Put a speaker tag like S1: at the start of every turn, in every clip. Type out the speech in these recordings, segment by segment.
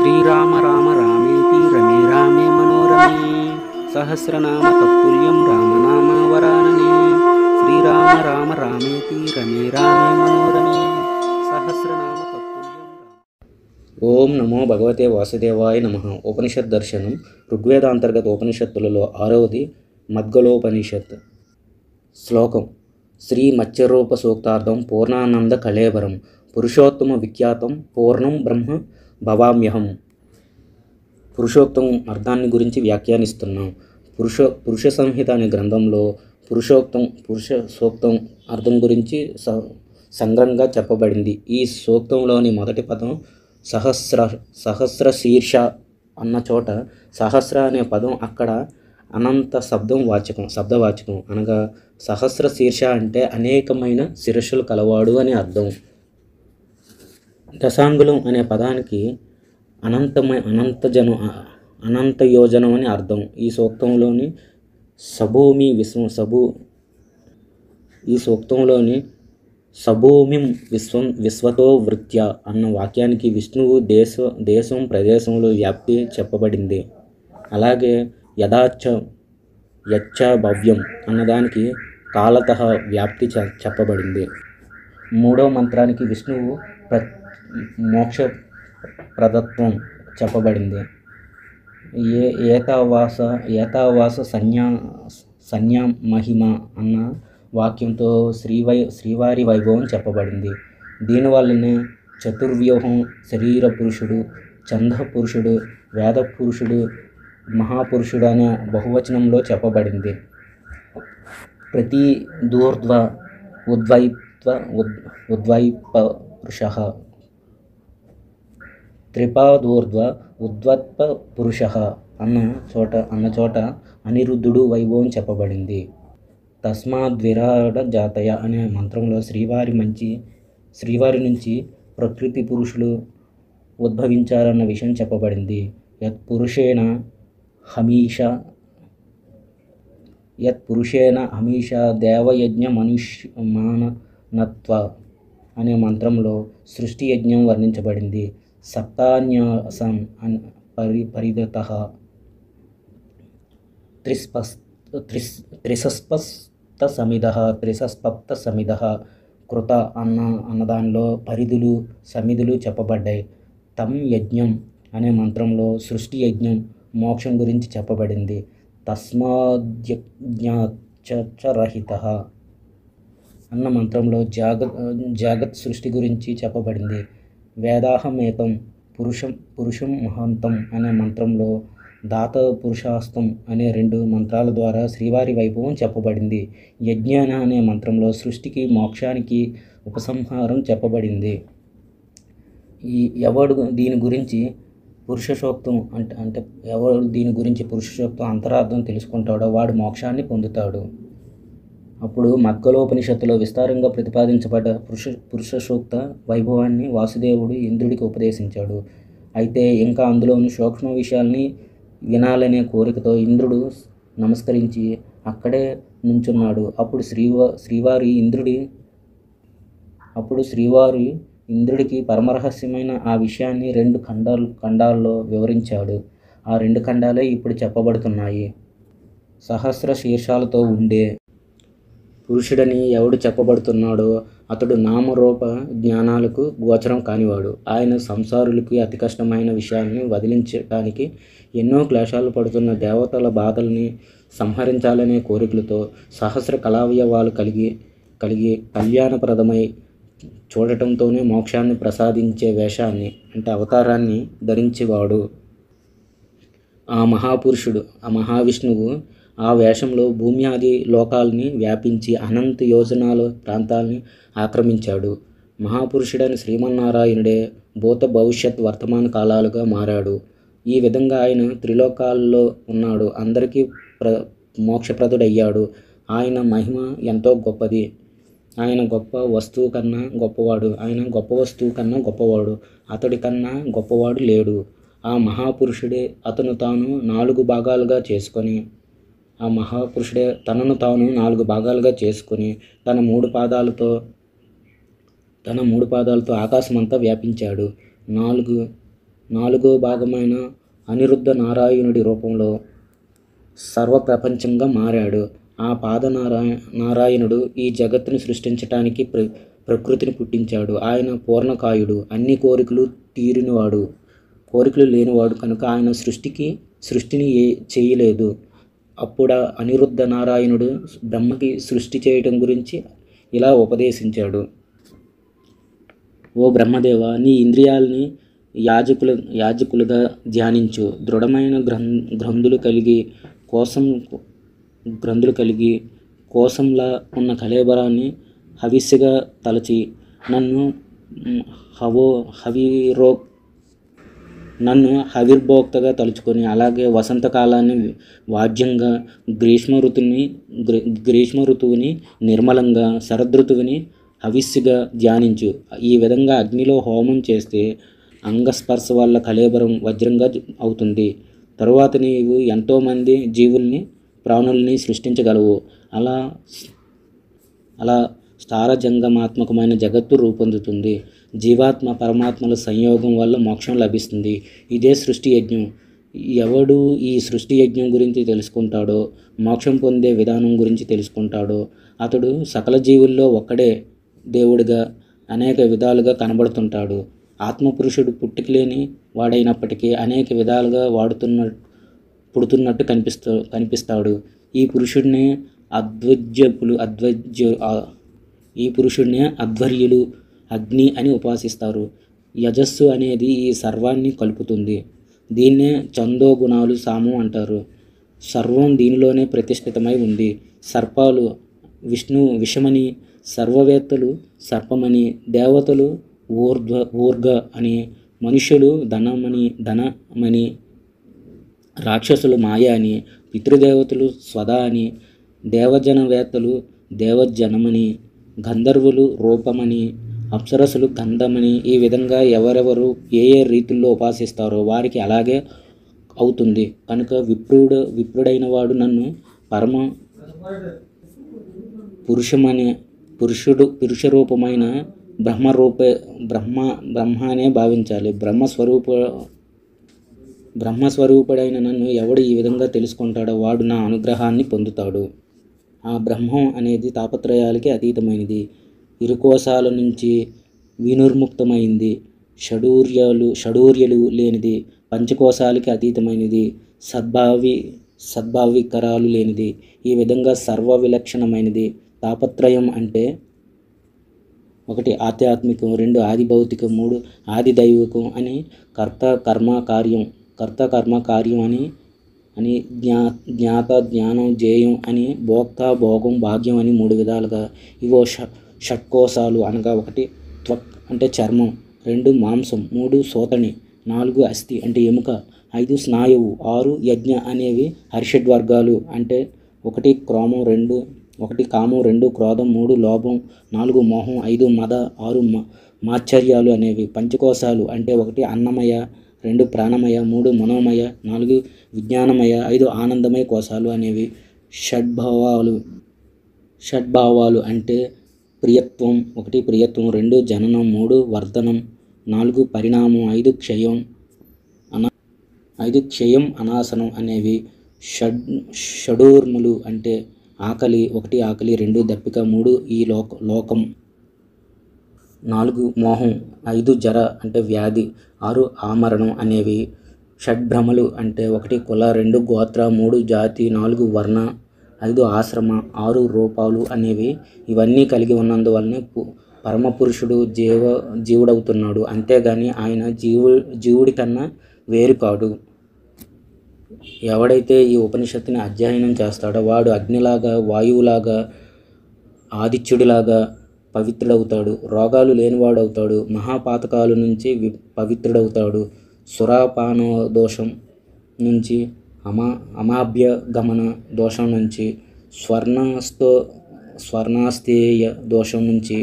S1: శ్రీరామ రామ రామేతి రమే రామే మనోరమే సహస్రనామ తత్తుల్యం రామనామ వరాననే శ్రీరామ రామ రామేతి రమే రామే మనోరమే సహస్రనామ తత్తుల్యం ఓం నమో భగవతే వాసుదేవాయ నమః. ఉపనిషత్ దర్శనం. ఋగ్వేదాంతర్గత ఉపనిషత్తులలో 6వది మద్గలోపనిషత్. శ్లోకం: శ్రీ మత్స్యరూప సూక్తార్థం పూర్ణానంద కళేబరం పురుషోత్తమ విఖ్యాతం పూర్ణం బ్రహ్మ భవామ్యహం. పురుషోక్తం అర్థాన్ని గురించి వ్యాఖ్యానిస్తున్నాం. పురుష సంహిత అనే గ్రంథంలో పురుష సూక్తం అర్థం గురించి సంగ్రహంగా చెప్పబడింది. ఈ సూక్తంలోని మొదటి పదం సహస్ర శీర్ష అన్న చోట సహస్ర అనే పదం అక్కడ అనంత శబ్దవాచకం అనగా సహస్ర శీర్ష అంటే అనేకమైన శిరస్సులు కలవాడు అని అర్థం. దశాంగులం అనే పదానికి అనంత యోజనం అని అర్థం. ఈ సూక్తంలోని సభూమిం విశ్వతో వృత్య అన్న వాక్యానికి విష్ణువు దేశం ప్రదేశంలో వ్యాప్తి చెప్పబడింది. అలాగే యచ్చ భవ్యం అన్నదానికి కాలతః వ్యాప్తి చెప్పబడింది. మూడవ మంత్రానికి విష్ణువు మోక్ష ప్రదత్వం చెప్పబడింది. ఏతావాస సంజ్ఞా మహిమ అన్న వాక్యంతో శ్రీవారి వైభవం చెప్పబడింది. దీనివల్లనే చతుర్వ్యూహం, శరీర పురుషుడు, ఛంద పురుషుడు, వేద పురుషుడు, మహాపురుషుడు అనే బహువచనంలో చెప్పబడింది. ప్రతి దూర్ధ్వ ఉద్వైప పురుషః, త్రిపాదూర్ధ్వ ఉద్వత్ప పురుషః అన్న చోట అనిరుద్ధుడు వైభవం చెప్పబడింది. తస్మాద్విరాడ జాతయ అనే మంత్రంలో శ్రీవారి నుంచి ప్రకృతి పురుషులు ఉద్భవించారన్న విషయం చెప్పబడింది. యత్పురుషేణ హమీషా దేవయజ్ఞ మాననత్వ అనే మంత్రంలో సృష్టి యజ్ఞం వర్ణించబడింది. సప్తాన్యాసం పరిదతః త్రిసస్పప్త సమిదః కృత అన్నదానిలో పరిధులు సమిధులు చెప్పబడ్డాయి. తం యజ్ఞం అనే మంత్రంలో సృష్టి యజ్ఞం, మోక్షం గురించి చెప్పబడింది. తస్మాద్యజ్ఞాచరహితః అన్న మంత్రంలో జగత్ సృష్టి గురించి చెప్పబడింది. వేదాహమేతం పురుషం మహాంతం అనే మంత్రంలో దాత పురుషాస్తం అనే 2 మంత్రాల ద్వారా శ్రీవారి వైభవం చెప్పబడింది. యజ్ఞాన అనే మంత్రంలో సృష్టికి మోక్షానికి ఉపసంహారం చెప్పబడింది. ఎవడు దీని గురించి పురుషసూక్తం ఎవడు దీని గురించి పురుషసూక్తం అంతరార్థం తెలుసుకుంటాడో వాడు మోక్షాన్ని పొందుతాడు. అప్పుడు మద్గలోపనిషత్తులో విస్తారంగా ప్రతిపాదించబడ్డ పురుష సూక్త వైభవాన్ని వాసుదేవుడు ఇంద్రుడికి ఉపదేశించాడు. అయితే ఇంకా అందులోని సూక్ష్మ విషయాల్ని వినాలనే కోరికతో ఇంద్రుడు నమస్కరించి అక్కడే నుంచున్నాడు. అప్పుడు శ్రీవారి ఇంద్రుడికి పరమరహస్యమైన ఆ విషయాన్ని 2 ఖండాల్లో వివరించాడు. ఆ 2 ఖండాలే ఇప్పుడు చెప్పబడుతున్నాయి. సహస్ర శీర్షాలతో ఉండే పురుషుడని ఎవడు చెప్పబడుతున్నాడో అతడు నామరూప జ్ఞానాలకు గోచరం కానివాడు. ఆయన సంసారులకి అతి కష్టమైన విషయాల్ని వదిలించడానికి ఎన్నో క్లేశాలు పడుతున్న దేవతల బాధల్ని సంహరించాలనే కోరికలతో సహస్ర కళావయవాలు కలిగి కళ్యాణప్రదమై చూడటంతోనే మోక్షాన్ని ప్రసాదించే వేషాన్ని అవతారాన్ని ధరించేవాడు ఆ మహావిష్ణువు. ఆ వేషంలో భూమ్యాది లోకాల్ని వ్యాపించి అనంత యోజనాల ప్రాంతాల్ని ఆక్రమించాడు. మహాపురుషుడైన శ్రీమన్నారాయణుడే భూత భవిష్యత్ వర్తమాన కాలాలుగా మారాడు. ఈ విధంగా ఆయన త్రిలోకాల్లో ఉన్నాడు. అందరికీ మోక్షప్రదుడయ్యాడు. ఆయన మహిమ ఎంతో గొప్పది. ఆయన గొప్ప వస్తువు కన్నా గొప్పవాడు. అతడి కన్నా గొప్పవాడు లేడు. ఆ మహాపురుషుడే తనను తాను 4 భాగాలుగా చేసుకొని తన 3 పాదాలతో ఆకాశమంతా వ్యాపించాడు. నాలుగో భాగమైన అనిరుద్ధ నారాయణుడి రూపంలో సర్వప్రపంచంగా మారాడు. ఆ నారాయణుడు ఈ జగత్తును సృష్టించటానికి ప్రకృతిని పుట్టించాడు. ఆయన పూర్ణకాయుడు, అన్ని కోరికలు లేనివాడు కనుక ఆయన సృష్టిని చేయలేదు. అప్పుడు అనిరుద్ధ నారాయణుడు బ్రహ్మకి సృష్టి చేయటం గురించి ఇలా ఉపదేశించాడు. ఓ బ్రహ్మదేవ, నీ ఇంద్రియాలని యాజకులుగా ధ్యానించు. దృఢమైన గ్రంథులు కలిగి కోసంలా ఉన్న కళేబరాన్ని హవిస్సుగా తలచి నన్ను హవిర్భోక్తగా తలుచుకొని, అలాగే వసంతకాలాన్ని వాద్యంగా, గ్రీష్మ ఋతువుని నిర్మలంగా, శరదృతువుని హవిస్సుగా ధ్యానించు. ఈ విధంగా అగ్నిలో హోమం చేస్తే అంగస్పర్శ వల్ల కళేబరం వజ్రంగా అవుతుంది. తరువాత నీవు ఎంతోమంది ప్రాణుల్ని సృష్టించగలవు. అలా స్థారజంగమాత్మకమైన జగత్తు రూపొందుతుంది. జీవాత్మ పరమాత్మల సంయోగం వల్ల మోక్షం లభిస్తుంది. ఇదే సృష్టి యజ్ఞం. ఎవడు ఈ సృష్టి యజ్ఞం గురించి తెలుసుకుంటాడో, మోక్షం పొందే విధానం గురించి తెలుసుకుంటాడో, అతడు సకల జీవుల్లో ఒక్కడే దేవుడిగా అనేక విధాలుగా కనబడుతుంటాడు. ఆత్మపురుషుడు పుట్టుకలేని వాడైనప్పటికీ అనేక విధాలుగా పుడుతున్నట్టు కనిపిస్తాడు. ఈ పురుషుడినే అధ్వర్యులు అగ్ని అని ఉపాసిస్తారు. యజస్సు అనేది ఈ సర్వాన్ని కలుపుతుంది. దీన్నే ఛందోగుణాలు సామం అంటారు. సర్వం దీనిలోనే ప్రతిష్ఠితమై ఉంది. సర్పాలు విషమని, సర్వవేత్తలు సర్పమని, దేవతలు ఊర్గ అని, మనుష్యులు ధనమని, రాక్షసులు మాయ అని, పితృదేవతలు స్వదా అని, దేవజనవేత్తలు దేవజనమని, గంధర్వులు రూపమని, అప్సరసులు గంధమని, ఈ విధంగా ఎవరెవరు ఏ రీతుల్లో ఉపాసిస్తారో వారికి అలాగే అవుతుంది. కనుక విప్రుడైన వాడు నన్ను పరమ పురుషరూపమైన బ్రహ్మనే భావించాలి. బ్రహ్మస్వరూపుడైన నన్ను ఎవడు ఈ విధంగా తెలుసుకుంటాడో వాడు నా అనుగ్రహాన్ని పొందుతాడు. ఆ బ్రహ్మం అనేది తాపత్రయాలకి అతీతమైనది, ఇరుకోశాల నుంచి వినుర్ముక్తమైంది, షడూర్యలు లేనిది, పంచకోశాలకి అతీతమైనది, సద్భావికరాలు లేనిది, ఈ విధంగా సర్వ విలక్షణమైనది. తాపత్రయం అంటే 1 ఆధ్యాత్మికం, 2 ఆది భౌతికం, 3 ఆది దైవికం అని, కర్త కర్మ కార్యం అని, జ్ఞాత జ్ఞానం జేయం అని, భోక్త భోగం భాగ్యం అని 3 విధాలుగా. ఇవో షట్కోశాలు అనగా 1 త్వక్ అంటే చర్మం, 2 మాంసం, 3 సోతణి, 4 అస్థి అంటే ఎముక, 5 స్నాయువు, 6 యజ్ఞ అనేవి హర్షడ్వర్గాలు అంటే 1 కామం, 2 క్రోధం, 3 లోభం, 4 మోహం, 5 మద, 6 మాశ్చర్యాలు అనేవి. పంచకోశాలు అంటే 1 అన్నమయ, 2 ప్రాణమయ, 3 మనోమయ, 4 విజ్ఞానమయ, 5 ఆనందమయ కోశాలు అనేవి. షడ్భావాలు అంటే ప్రియత్వం, 1 ప్రియత్వం, 2 జననం, 3 వర్ధనం, 4 పరిణామం, 5 క్షయం అనాశనం అనేవి. షడూర్ములు అంటే ఆకలి, 1 ఆకలి, 2 దప్పిక, 3 ఈ లోకం, 4 మోహం, 5 జర అంటే వ్యాధి, 6 ఆమరణం అనేవి. షడ్భ్రమలు అంటే 1 కుల, 2 గోత్ర, 3 జాతి, 4 వర్ణ, 5 ఆశ్రమ, 6 రూపాలు అనేవి. ఇవన్నీ కలిగి ఉన్నందువల్లనే పరమపురుషుడు జీవుడవుతున్నాడు. అంతేగాని ఆయన జీవుడి కన్నా వేరు కాడు. ఎవడైతే ఈ ఉపనిషత్తుని అధ్యయనం చేస్తాడో వాడు అగ్నిలాగా, వాయువులాగా, ఆదిత్యుడిలాగా పవిత్రుడవుతాడు. రోగాలు లేనివాడవుతాడు. మహాపాతకాల నుంచి పవిత్రుడవుతాడు. సురాపాన దోషం నుంచి, అమాభ్య గమన దోషం నుంచి, స్వర్ణాస్తేయ దోషం నుంచి,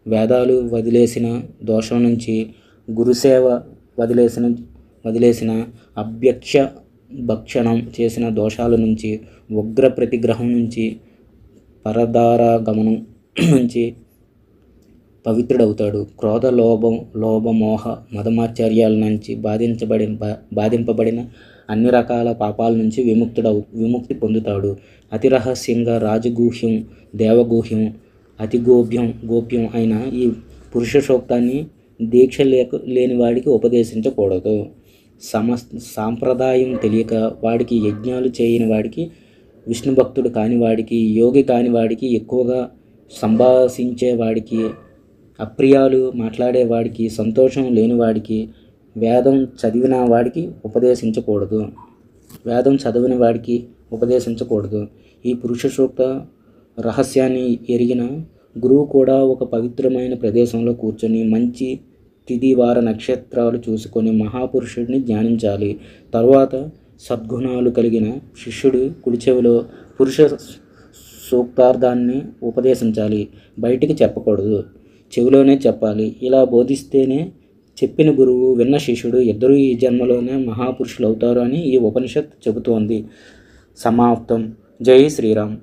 S1: వేదాలు వదిలేసిన దోషం నుంచి, గురుసేవ వదిలేసిన అభ్యక్ష భక్షణం చేసిన దోషాల నుంచి, ఉగ్ర ప్రతిగ్రహం నుంచి, పరదారాగమనం నుంచి, పవిత్రుడవుతాడు. క్రోధ, లోభమోహ మదమాశ్చర్యాల నుంచి బాధింపబడిన అన్ని రకాల పాపాల నుంచి విముక్తి పొందుతాడు. అతి రహస్యంగా రాజగూహ్యం, దేవగూహ్యం, అతి గోప్యం అయిన ఈ పురుష సూక్తాన్ని దీక్ష లేని వాడికి ఉపదేశించకూడదు. సాంప్రదాయం తెలియక వాడికి, యజ్ఞాలు చేయని వాడికి, విష్ణు భక్తుడు కాని వాడికి, యోగి కాని వాడికి, ఎక్కువగా సంభాషించే వాడికి, అప్రియాలు మాట్లాడేవాడికి, సంతోషం లేనివాడికి, వేదం చదివిన వాడికి ఉపదేశించకూడదు. ఈ పురుష సూక్త రహస్యాన్ని ఎరిగిన గురువు కూడా ఒక పవిత్రమైన ప్రదేశంలో కూర్చొని మంచి తిథి వార నక్షత్రాలు చూసుకొని మహాపురుషుడిని ధ్యానించాలి. తరువాత సద్గుణాలు కలిగిన శిష్యుడు కుడి చెవిలో పురుష సూక్తార్థాన్ని ఉపదేశించాలి. బయటికి చెప్పకూడదు, చెవిలోనే చెప్పాలి. ఇలా బోధిస్తేనే చెప్పిన గురువు, విన్న శిష్యుడు ఇద్దరూ ఈ జన్మలోనే మహాపురుషులు అవుతారు అని ఈ ఉపనిషత్ చెబుతోంది. సమాప్తం. జై శ్రీరామ్.